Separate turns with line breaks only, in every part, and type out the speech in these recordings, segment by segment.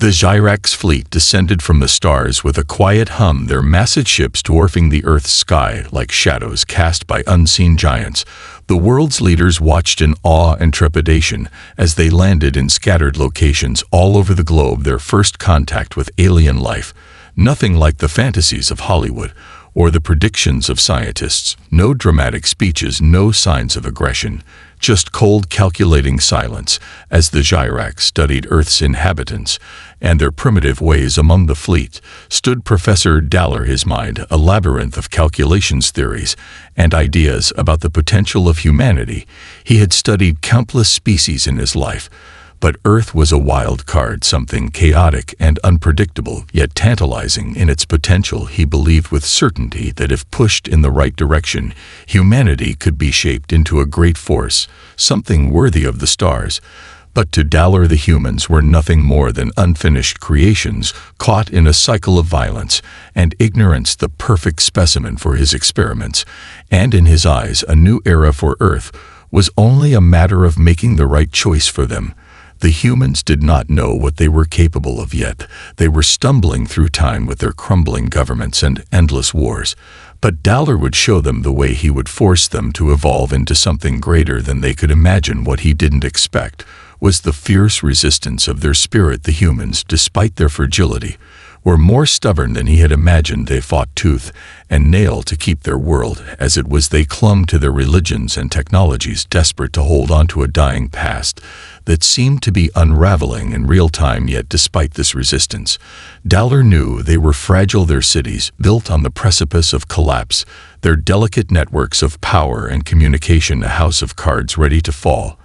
The Gyrax fleet descended from the stars with a quiet hum, their massive ships dwarfing the Earth's sky like shadows cast by unseen giants. The world's leaders watched in awe and trepidation as they landed in scattered locations all over the globe, their first contact with alien life. Nothing like the fantasies of Hollywood or the predictions of scientists. No dramatic speeches, no signs of aggression, just cold, calculating silence as the Gyrax studied Earth's inhabitants and their primitive ways. Among the fleet stood Professor Daller, his mind a labyrinth of calculations, theories, and ideas about the potential of humanity. He had studied countless species in his life, but Earth was a wild card, something chaotic and unpredictable, yet tantalizing in its potential. He believed with certainty that if pushed in the right direction, humanity could be shaped into a great force, something worthy of the stars. But to Daller, the humans were nothing more than unfinished creations, caught in a cycle of violence and ignorance, the perfect specimen for his experiments. And in his eyes, a new era for Earth was only a matter of making the right choice for them. The humans did not know what they were capable of yet. They were stumbling through time with their crumbling governments and endless wars. But Daller would show them the way. He would force them to evolve into something greater than they could imagine. What he didn't expect was the fierce resistance of their spirit. The humans, despite their fragility, were more stubborn than he had imagined. They fought tooth and nail to keep their world as it was. They clung to their religions and technologies, desperate to hold on to a dying past that seemed to be unraveling in real time. Yet despite this resistance, Daller knew they were fragile. Their cities, built on the precipice of collapse, their delicate networks of power and communication, a house of cards ready to fall.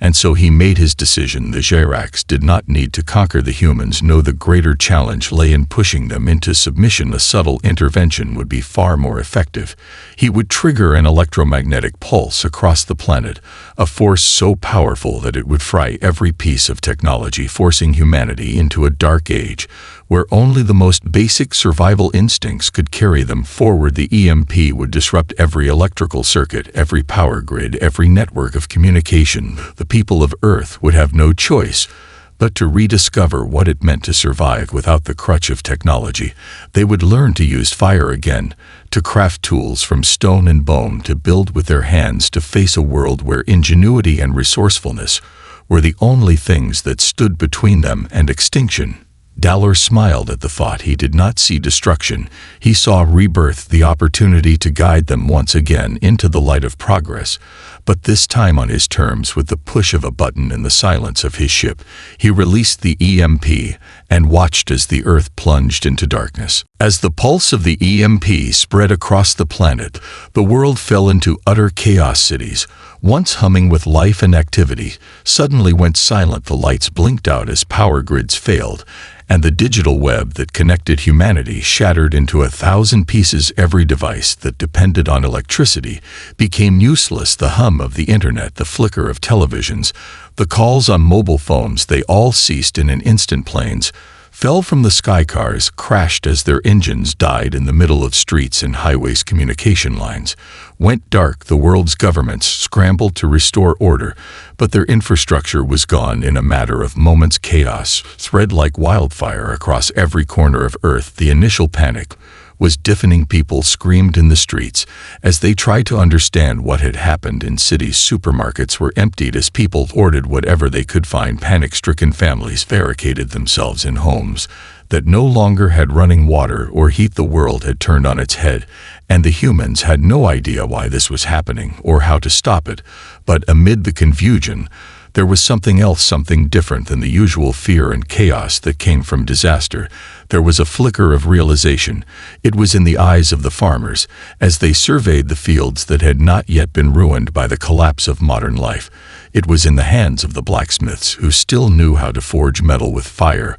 And so he made his decision. The Gyrax did not need to conquer the humans. No, the greater challenge lay in pushing them into submission. A subtle intervention would be far more effective. He would trigger an electromagnetic pulse across the planet, a force so powerful that it would fry every piece of technology, forcing humanity into a dark age where only the most basic survival instincts could carry them forward. The EMP would disrupt every electrical circuit, every power grid, every network of communication. The people of Earth would have no choice but to rediscover what it meant to survive without the crutch of technology. They would learn to use fire again, to craft tools from stone and bone, to build with their hands, to face a world where ingenuity and resourcefulness were the only things that stood between them and extinction. Daller smiled at the thought. He did not see destruction. He saw rebirth, the opportunity to guide them once again into the light of progress. But this time on his terms. With the push of a button in the silence of his ship, he released the EMP and watched as the Earth plunged into darkness. As the pulse of the EMP spread across the planet, the world fell into utter chaos. Cities, once humming with life and activity, suddenly went silent. The lights blinked out as power grids failed, and the digital web that connected humanity shattered into 1,000 pieces. Every device that depended on electricity became useless. The hum of the internet, the flicker of televisions, the calls on mobile phones, they all ceased in an instant. Planes fell from the sky, cars crashed as their engines died in the middle of streets and highways. Communication lines went dark. The world's governments scrambled to restore order, but their infrastructure was gone in a matter of moments. Chaos spread like wildfire across every corner of Earth. The initial panic was deafening. People screamed in the streets as they tried to understand what had happened. In cities, supermarkets were emptied as people hoarded whatever they could find. Panic-stricken families barricaded themselves in homes that no longer had running water or heat. The world had turned on its head, and the humans had no idea why this was happening or how to stop it. But amid the confusion, there was something else, something different than the usual fear and chaos that came from disaster. There was a flicker of realization. It was in the eyes of the farmers as they surveyed the fields that had not yet been ruined by the collapse of modern life. It was in the hands of the blacksmiths who still knew how to forge metal with fire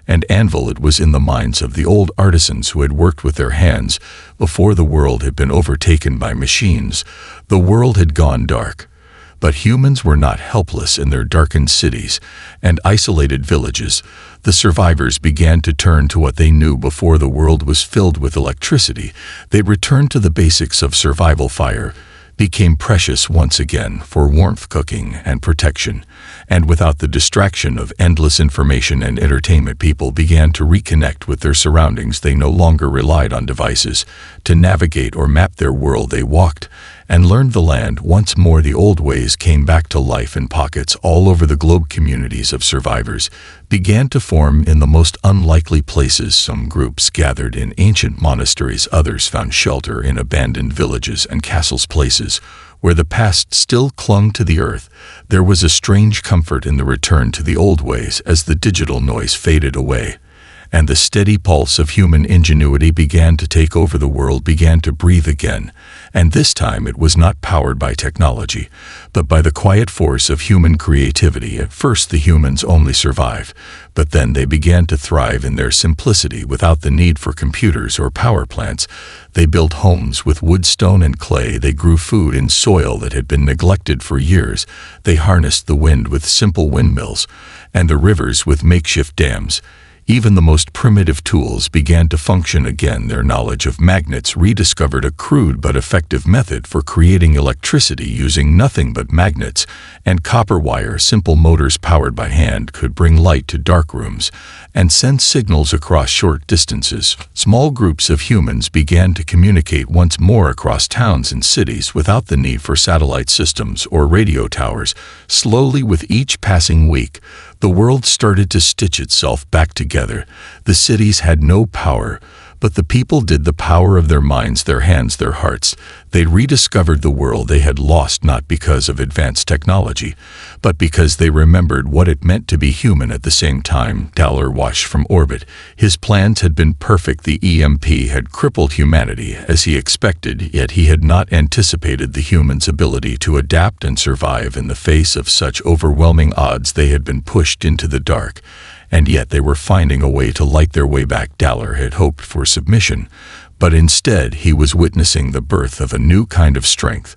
and anvil. It was in the minds of the old artisans who had worked with their hands before the world had been overtaken by machines. The world had gone dark. But humans were not helpless. In their darkened cities and isolated villages, the survivors began to turn to what they knew before the world was filled with electricity. They returned to the basics of survival: fire, became precious once again for warmth, cooking, and protection. And without the distraction of endless information and entertainment, people began to reconnect with their surroundings. They no longer relied on devices to navigate or map their world. They walked and learned the land once more. The old ways came back to life in pockets all over the globe. Communities of survivors began to form in the most unlikely places. Some groups gathered in ancient monasteries, others found shelter in abandoned villages and castles, places where the past still clung to the earth. There was a strange comfort in the return to the old ways as the digital noise faded away, and the steady pulse of human ingenuity began to take over. The world began to breathe again, and this time it was not powered by technology, but by the quiet force of human creativity. At first the humans only survived, but then they began to thrive in their simplicity. Without the need for computers or power plants, they built homes with wood, stone, and clay. They grew food in soil that had been neglected for years. They harnessed the wind with simple windmills, and the rivers with makeshift dams. Even the most primitive tools began to function again. Their knowledge of magnets rediscovered a crude but effective method for creating electricity using nothing but magnets and copper wire. Simple motors powered by hand could bring light to dark rooms and send signals across short distances. Small groups of humans began to communicate once more across towns and cities without the need for satellite systems or radio towers. Slowly, with each passing week, the world started to stitch itself back together. The cities had no power, but the people did. The power of their minds, their hands, their hearts. They rediscovered the world they had lost, not because of advanced technology, but because they remembered what it meant to be human. At the same time, Dallar watched from orbit. His plans had been perfect. The EMP had crippled humanity as he expected, yet he had not anticipated the humans' ability to adapt and survive in the face of such overwhelming odds. They had been pushed into the dark, and yet they were finding a way to light their way back. Dallar had hoped for submission, but instead he was witnessing the birth of a new kind of strength,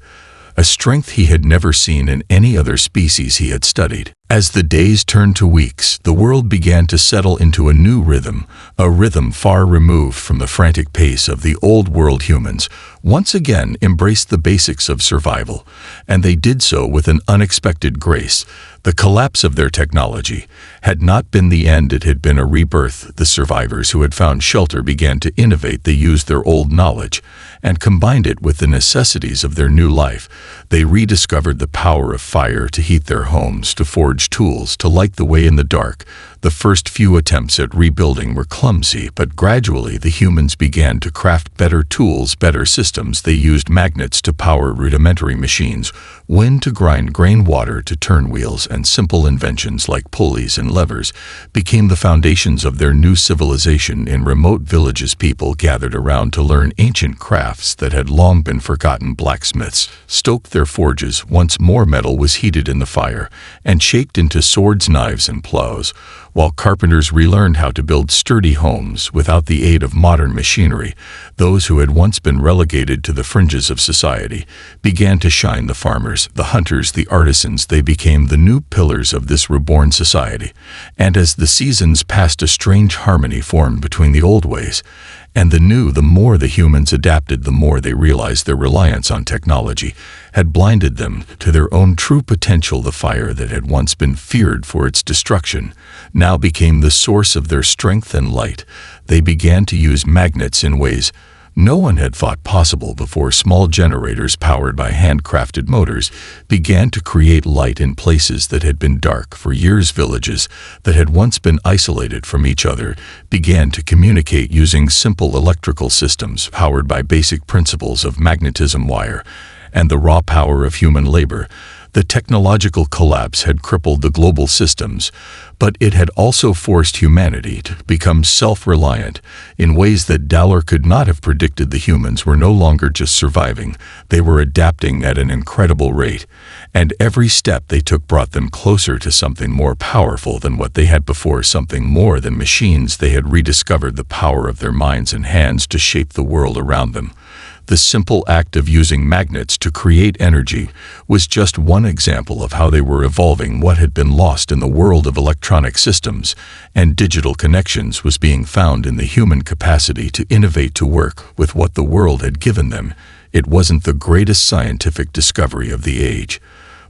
a strength he had never seen in any other species he had studied. As the days turned to weeks, the world began to settle into a new rhythm, a rhythm far removed from the frantic pace of the old world. Humans once again embraced the basics of survival, and they did so with an unexpected grace. The collapse of their technology had not been the end, it had been a rebirth. The survivors who had found shelter began to innovate. They used their old knowledge and combined it with the necessities of their new life. They rediscovered the power of fire to heat their homes, to forge tools, to light the way in the dark. The first few attempts at rebuilding were clumsy, but gradually the humans began to craft better tools, better systems. They used magnets to power rudimentary machines, wind to grind grain, water to turn wheels, and simple inventions like pulleys and levers became the foundations of their new civilization. In remote villages, people gathered around to learn ancient crafts that had long been forgotten. Blacksmiths stoked their forges once more. Metal was heated in the fire and shaped into swords, knives, and plows, while carpenters relearned how to build sturdy homes without the aid of modern machinery. Those who had once been relegated to the fringes of society began to shine. The farmers, the hunters, the artisans, they became the new pillars of this reborn society. And as the seasons passed, a strange harmony formed between the old ways and the new. The more the humans adapted, the more they realized their reliance on technology had blinded them to their own true potential. The fire that had once been feared for its destruction now became the source of their strength and light. They began to use magnets in ways no one had thought possible before. Small generators powered by handcrafted motors began to create light in places that had been dark for years. Villages that had once been isolated from each other began to communicate using simple electrical systems powered by basic principles of magnetism, wire, and the raw power of human labor. The technological collapse had crippled the global systems, but it had also forced humanity to become self-reliant in ways that Dallar could not have predicted. The humans were no longer just surviving, they were adapting at an incredible rate, and every step they took brought them closer to something more powerful than what they had before, something more than machines. They had rediscovered the power of their minds and hands to shape the world around them. The simple act of using magnets to create energy was just one example of how they were evolving. What had been lost in the world of electronic systems and digital connections was being found in the human capacity to innovate, to work with what the world had given them It wasn't the greatest scientific discovery of the age,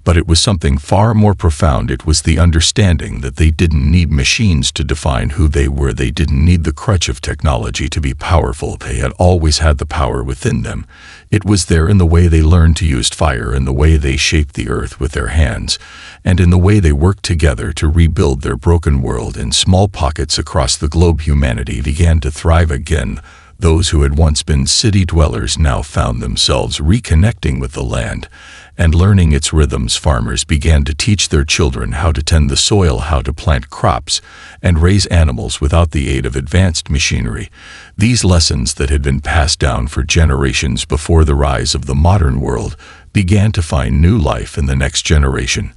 but it was something far more profound. It was the understanding that they didn't need machines to define who they were. They didn't need the crutch of technology to be powerful. They had always had the power within them. It was there in the way they learned to use fire, in the way they shaped the earth with their hands, and in the way they worked together to rebuild their broken world. In small pockets across the globe, humanity began to thrive again. Those who had once been city dwellers now found themselves reconnecting with the land and learning its rhythms. Farmers began to teach their children how to tend the soil, how to plant crops, and raise animals without the aid of advanced machinery. These lessons that had been passed down for generations before the rise of the modern world began to find new life in the next generation.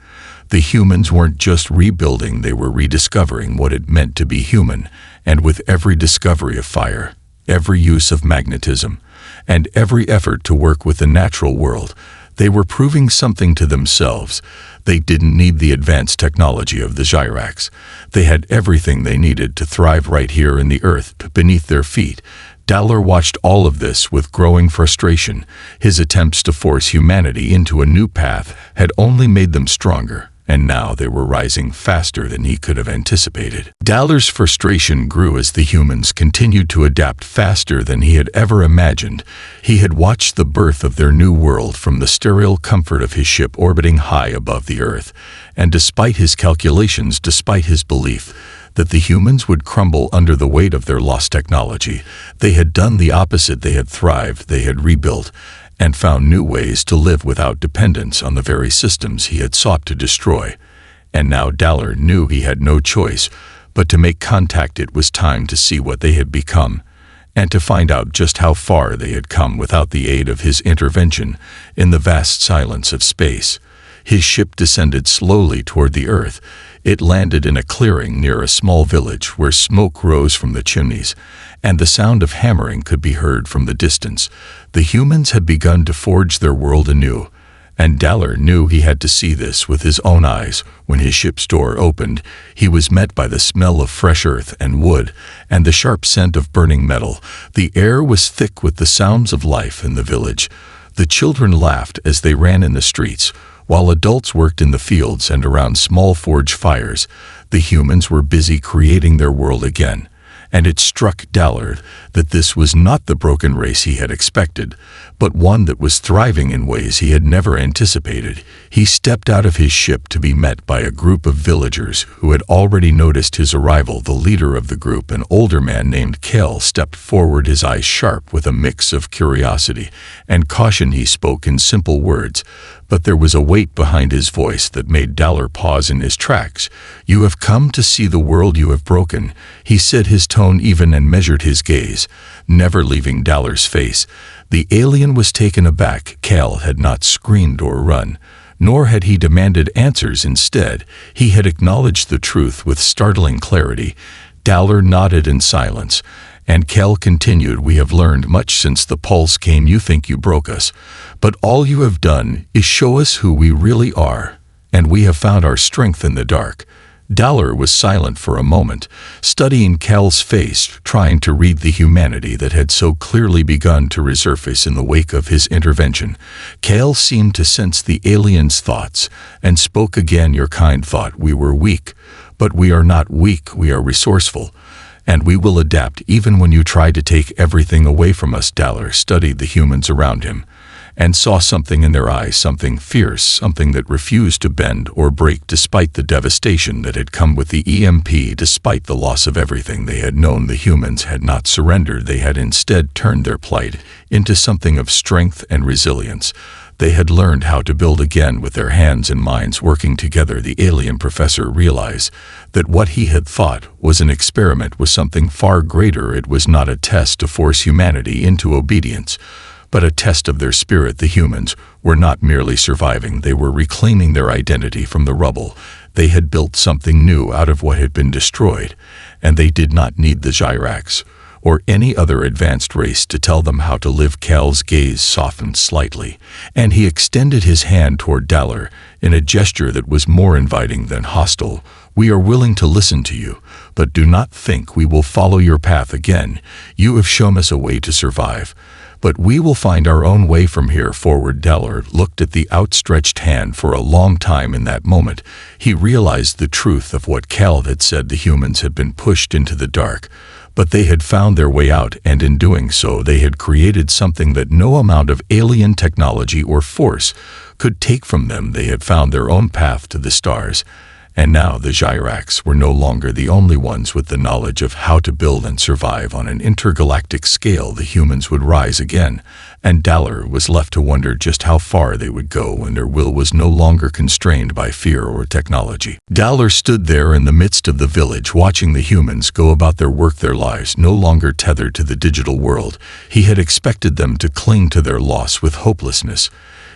The humans weren't just rebuilding, they were rediscovering what it meant to be human, and with every discovery of fire, every use of magnetism, and every effort to work with the natural world, they were proving something to themselves. They didn't need the advanced technology of the Gyrax. They had everything they needed to thrive right here in the earth, beneath their feet. Dahler watched all of this with growing frustration. His attempts to force humanity into a new path had only made them stronger, and now they were rising faster than he could have anticipated. Dahler's frustration grew as the humans continued to adapt faster than he had ever imagined. He had watched the birth of their new world from the sterile comfort of his ship orbiting high above the earth, and despite his calculations, despite his belief that the humans would crumble under the weight of their lost technology, they had done the opposite. They had thrived, they had rebuilt, and found new ways to live without dependence on the very systems he had sought to destroy. And now Dahler knew he had no choice but to make contact. It was time to see what they had become, and to find out just how far they had come without the aid of his intervention. In the vast silence of space, his ship descended slowly toward the earth. It landed in a clearing near a small village where smoke rose from the chimneys, and the sound of hammering could be heard from the distance. The humans had begun to forge their world anew, and Dahler knew he had to see this with his own eyes. When his ship's door opened, he was met by the smell of fresh earth and wood, and the sharp scent of burning metal. The air was thick with the sounds of life in the village. The children laughed as they ran in the streets, while adults worked in the fields and around small forge fires. The humans were busy creating their world again, and it struck Dahler that this was not the broken race he had expected, but one that was thriving in ways he had never anticipated. He stepped out of his ship to be met by a group of villagers who had already noticed his arrival. The leader of the group, an older man named Kel, stepped forward, his eyes sharp with a mix of curiosity and caution. He spoke in simple words, but there was a weight behind his voice that made Dahler pause in his tracks. "You have come to see the world you have broken," he said, his tone even, and measured his gaze, never leaving Dahler's face. The alien was taken aback. Kel had not screamed or run, nor had he demanded answers. Instead, he had acknowledged the truth with startling clarity. Dahler nodded in silence, and Kel continued, "We have learned much since the pulse came. You think you broke us, but all you have done is show us who we really are, and we have found our strength in the dark." Dahler was silent for a moment, studying Kel's face, trying to read the humanity that had so clearly begun to resurface in the wake of his intervention. Kel seemed to sense the alien's thoughts and spoke again. "Your kind thought we were weak, but we are not weak. We are resourceful, and we will adapt even when you try to take everything away from us." Dahler studied the humans around him and saw something in their eyes, something fierce, something that refused to bend or break despite the devastation that had come with the EMP. Despite the loss of everything they had known, the humans had not surrendered. They had instead turned their plight into something of strength and resilience. They had learned how to build again with their hands and minds working together. The alien professor realized that what he had thought was an experiment was something far greater. It was not a test to force humanity into obedience, but a test of their spirit. The humans were not merely surviving, they were reclaiming their identity from the rubble. They had built something new out of what had been destroyed, and they did not need the Gyrax or any other advanced race to tell them how to live. Kel's gaze softened slightly, and he extended his hand toward Dahler in a gesture that was more inviting than hostile. "We are willing to listen to you, but do not think we will follow your path again. You have shown us a way to survive, But we will find our own way from here forward. Dallar looked at the outstretched hand for a long time. In that moment, he realized the truth of what Cal had said. The humans had been pushed into the dark, but they had found their way out, and in doing so they had created something that no amount of alien technology or force could take from them. They had found their own path to the stars, and now the Gyrax were no longer the only ones with the knowledge of how to build and survive on an intergalactic scale. The humans would rise again, and Dallar was left to wonder just how far they would go when their will was no longer constrained by fear or technology. Dallar stood there in the midst of the village, watching the humans go about their work, their lives no longer tethered to the digital world. He had expected them to cling to their loss with hopelessness,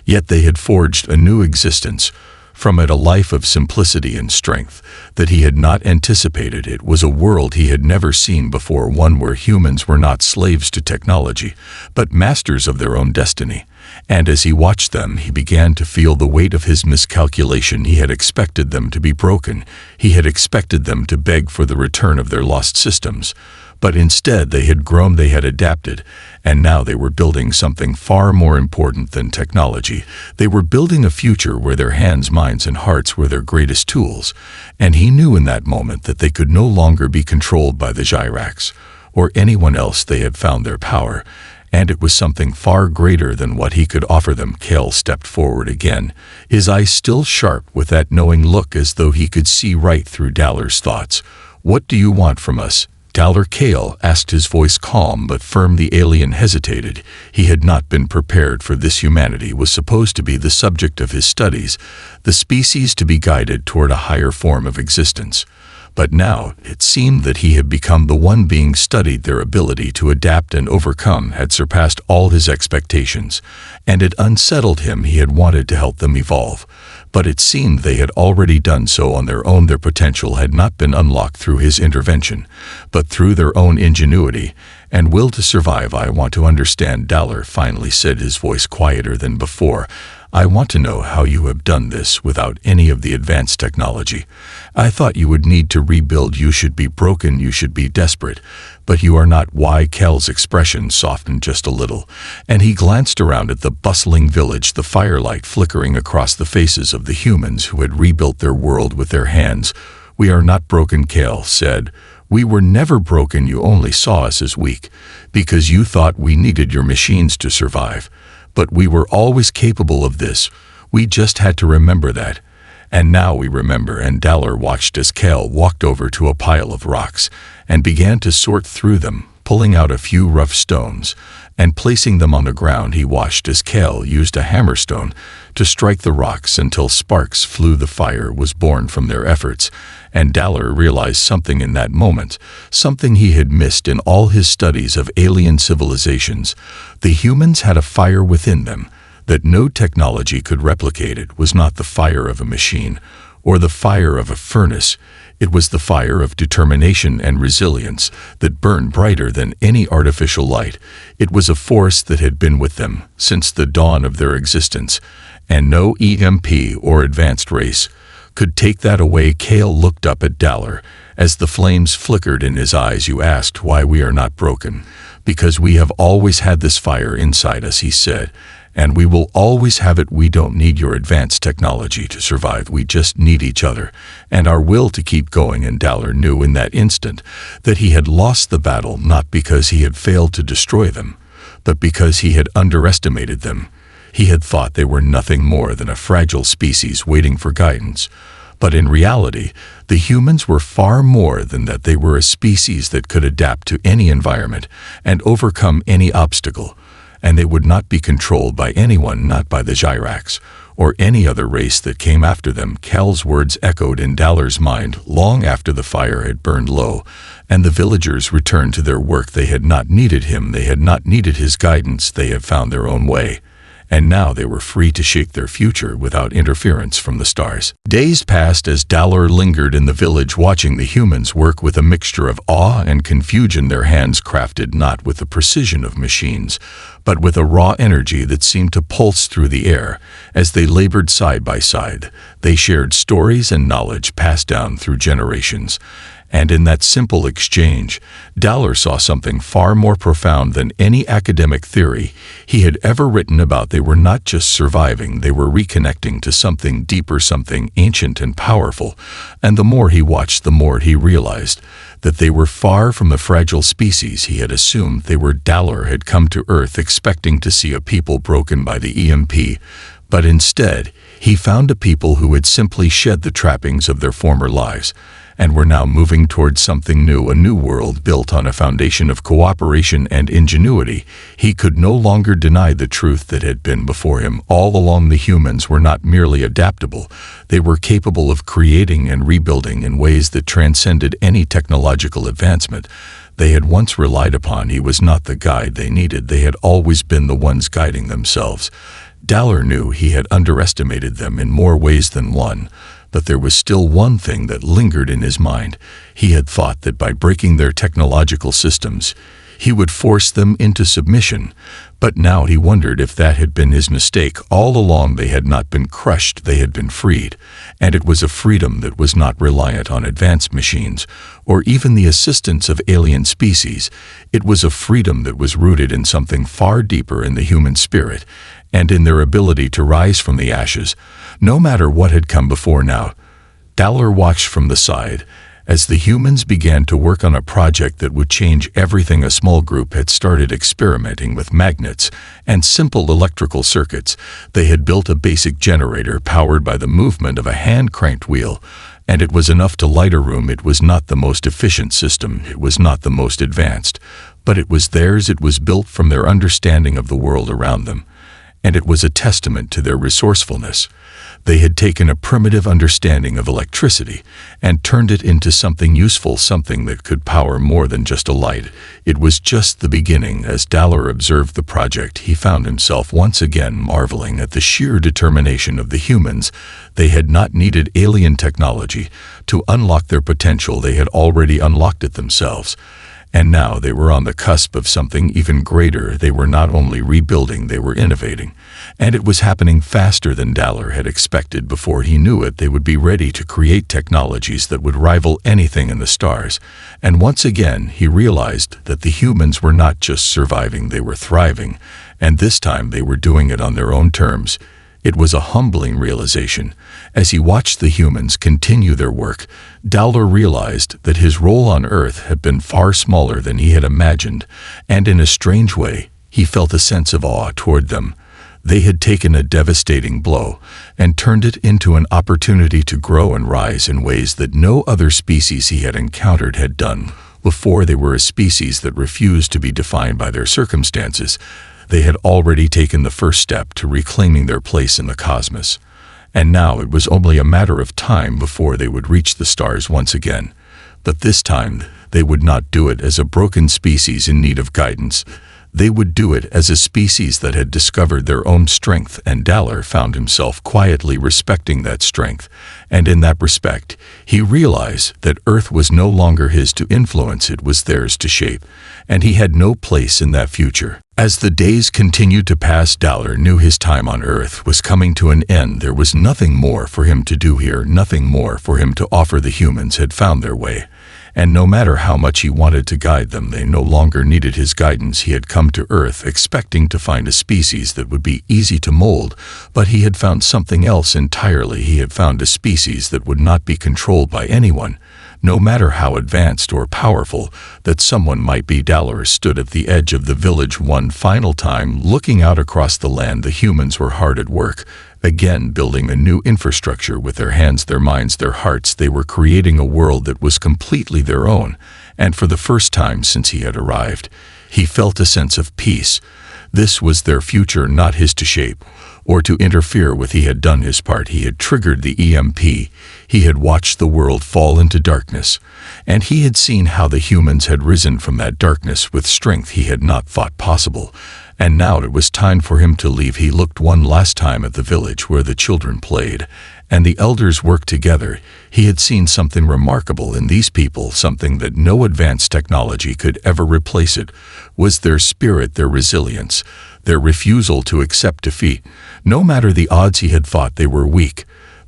yet they had forged a new existence from it, a life of simplicity and strength that he had not anticipated. It was a world he had never seen before, one where humans were not slaves to technology, but masters of their own destiny. And as he watched them, he began to feel the weight of his miscalculation. He had expected them to be broken. He had expected them to beg for the return of their lost systems. But instead they had grown, they had adapted, and now they were building something far more important than technology. They were building a future where their hands, minds, and hearts were their greatest tools, and he knew in that moment that they could no longer be controlled by the Gyrax or anyone else. They had found their power, and it was something far greater than what he could offer them. Cal stepped forward again, his eyes still sharp with that knowing look, as though he could see right through Dallar's thoughts. "What do you want from us?" Dallar Cal asked, his voice calm but firm. The alien hesitated. He had not been prepared for this. Humanity was supposed to be the subject of his studies, the species to be guided toward a higher form of existence. But now it seemed that he had become the one being studied. Their ability to adapt and overcome had surpassed all his expectations, and it unsettled him. He had wanted to help them evolve, but it seemed they had already done so on their own. Their potential had not been unlocked through his intervention, but through their own ingenuity and will to survive. "I want to understand," Dallar finally said, his voice quieter than before. "I want to know how you have done this without any of the advanced technology. I thought you would need to rebuild. You should be broken, you should be desperate, but you are not." Why? Cal's expression softened just a little, and he glanced around at the bustling village, the firelight flickering across the faces of the humans who had rebuilt their world with their hands. "We are not broken," Cal said. "We were never broken. You only saw us as weak because you thought we needed your machines to survive. But we were always capable of this. We just had to remember that. And now we remember." And Dallar watched as Cal walked over to a pile of rocks and began to sort through them, pulling out a few rough stones and placing them on the ground. He watched as Cal used a hammerstone to strike the rocks until sparks flew. The fire was born from their efforts, and Dallar realized something in that moment, something he had missed in all his studies of alien civilizations. The humans had a fire within them that no technology could replicate. It was not the fire of a machine or the fire of a furnace. It was the fire of determination and resilience that burned brighter than any artificial light. It was a force that had been with them since the dawn of their existence, and no EMP or advanced race could take that away. Cal looked up at Dallar as the flames flickered in his eyes. "You asked why we are not broken. Because we have always had this fire inside us," he said, "and we will always have it. We don't need your advanced technology to survive. We just need each other and our will to keep going." And Dallar knew in that instant that he had lost the battle, not because he had failed to destroy them, but because he had underestimated them. He had thought they were nothing more than a fragile species waiting for guidance. But in reality, the humans were far more than that. They were a species that could adapt to any environment and overcome any obstacle, and they would not be controlled by anyone, not by the Gyrax or any other race that came after them. Cal's words echoed in Dallar's mind long after the fire had burned low, and the villagers returned to their work. They had not needed him. They had not needed his guidance. They had found their own way, and now they were free to shape their future without interference from the stars. Days passed as Dallar lingered in the village, watching the humans work with a mixture of awe and confusion. Their hands crafted not with the precision of machines, but with a raw energy that seemed to pulse through the air. As they labored side by side, they shared stories and knowledge passed down through generations, And in that simple exchange, Dahler saw something far more profound than any academic theory he had ever written about. They were not just surviving, they were reconnecting to something deeper, something ancient and powerful. And the more he watched, the more he realized that they were far from the fragile species he had assumed they were. Dahler had come to Earth expecting to see a people broken by the EMP, but instead, he found a people who had simply shed the trappings of their former lives, and were now moving towards something new, a new world built on a foundation of cooperation and ingenuity. He could no longer deny the truth that had been before him. All along, the humans were not merely adaptable, they were capable of creating and rebuilding in ways that transcended any technological advancement they had once relied upon. He was not the guide they needed, they had always been the ones guiding themselves. Dahler knew he had underestimated them in more ways than one, but there was still one thing that lingered in his mind. He had thought that by breaking their technological systems, he would force them into submission, but now he wondered if that had been his mistake. All along they had not been crushed, they had been freed, and it was a freedom that was not reliant on advanced machines or even the assistance of alien species. It was a freedom that was rooted in something far deeper, in the human spirit, and in their ability to rise from the ashes, no matter what had come before. Now, Dahler watched from the side as the humans began to work on a project that would change everything. A small group had started experimenting with magnets and simple electrical circuits. They had built a basic generator powered by the movement of a hand-cranked wheel, and it was enough to light a room. It was not the most efficient system, it was not the most advanced, but it was theirs. It was built from their understanding of the world around them, and it was a testament to their resourcefulness. They had taken a primitive understanding of electricity and turned it into something useful, something that could power more than just a light. It was just the beginning. As Dahler observed the project, he found himself once again marveling at the sheer determination of the humans. They had not needed alien technology to unlock their potential. They had already unlocked it themselves. And now they were on the cusp of something even greater. They were not only rebuilding, they were innovating. And it was happening faster than Dahler had expected. Before he knew it, they would be ready to create technologies that would rival anything in the stars. And once again, he realized that the humans were not just surviving, they were thriving. And this time they were doing it on their own terms. It was a humbling realization. As he watched the humans continue their work, Dahler realized that his role on Earth had been far smaller than he had imagined, and in a strange way, he felt a sense of awe toward them. They had taken a devastating blow and turned it into an opportunity to grow and rise in ways that no other species he had encountered had done. Before, they were a species that refused to be defined by their circumstances. They had already taken the first step to reclaiming their place in the cosmos, and now it was only a matter of time before they would reach the stars once again. But this time, they would not do it as a broken species in need of guidance. They would do it as a species that had discovered their own strength, and Dahler found himself quietly respecting that strength. And in that respect, he realized that Earth was no longer his to influence, it was theirs to shape, and he had no place in that future. As the days continued to pass, Dahler knew his time on Earth was coming to an end. There was nothing more for him to do here, nothing more for him to offer. The humans had found their way, and no matter how much he wanted to guide them, they no longer needed his guidance. He had come to Earth expecting to find a species that would be easy to mold, but he had found something else entirely. He had found a species that would not be controlled by anyone, no matter how advanced or powerful that someone might be. Dahler stood at the edge of the village one final time, looking out across the land. The humans were hard at work, again building a new infrastructure with their hands, their minds, their hearts. They were creating a world that was completely their own, and for the first time since he had arrived, he felt a sense of peace. This was their future, not his to shape or to interfere with. He had done his part. He had triggered the EMP. He had watched the world fall into darkness, and he had seen how the humans had risen from that darkness with strength he had not thought possible. And now it was time for him to leave. He looked one last time at the village where the children played and the elders worked together. He had seen something remarkable in these people, something that no advanced technology could ever replace. It was their spirit, their resilience, their refusal to accept defeat. No matter the odds, he had thought they were weak,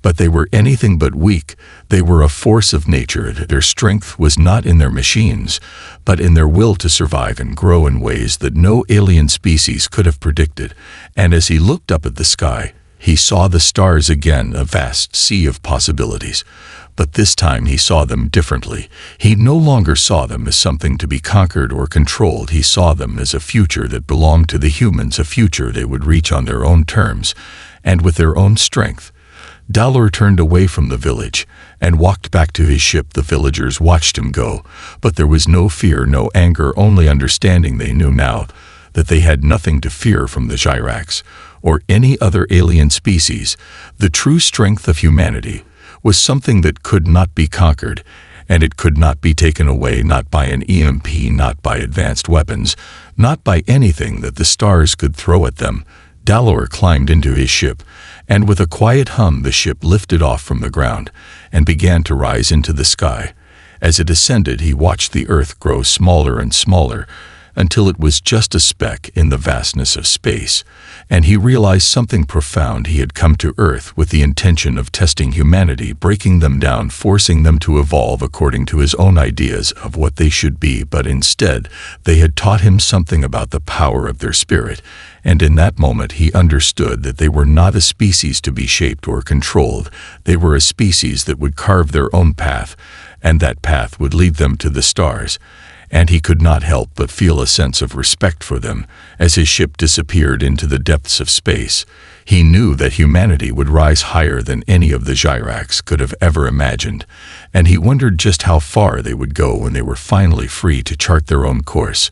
But they were anything but weak. They were a force of nature. Their strength was not in their machines, but in their will to survive and grow in ways that no alien species could have predicted. And as he looked up at the sky, he saw the stars again, a vast sea of possibilities. But this time he saw them differently. He no longer saw them as something to be conquered or controlled. He saw them as a future that belonged to the humans, a future they would reach on their own terms and with their own strength. Dalor turned away from the village and walked back to his ship. The villagers watched him go, but there was no fear, no anger, only understanding. They knew now that they had nothing to fear from the Gyrax or any other alien species. The true strength of humanity was something that could not be conquered, and it could not be taken away, not by an EMP, not by advanced weapons, not by anything that the stars could throw at them. Dalor climbed into his ship, and with a quiet hum the ship lifted off from the ground and began to rise into the sky. As it ascended, he watched the earth grow smaller and smaller until it was just a speck in the vastness of space, and he realized something profound. He had come to Earth with the intention of testing humanity, breaking them down, forcing them to evolve according to his own ideas of what they should be, but instead they had taught him something about the power of their spirit, and in that moment he understood that they were not a species to be shaped or controlled. They were a species that would carve their own path, and that path would lead them to the stars. And he could not help but feel a sense of respect for them as his ship disappeared into the depths of space. He knew that humanity would rise higher than any of the Gyrax could have ever imagined, and he wondered just how far they would go when they were finally free to chart their own course.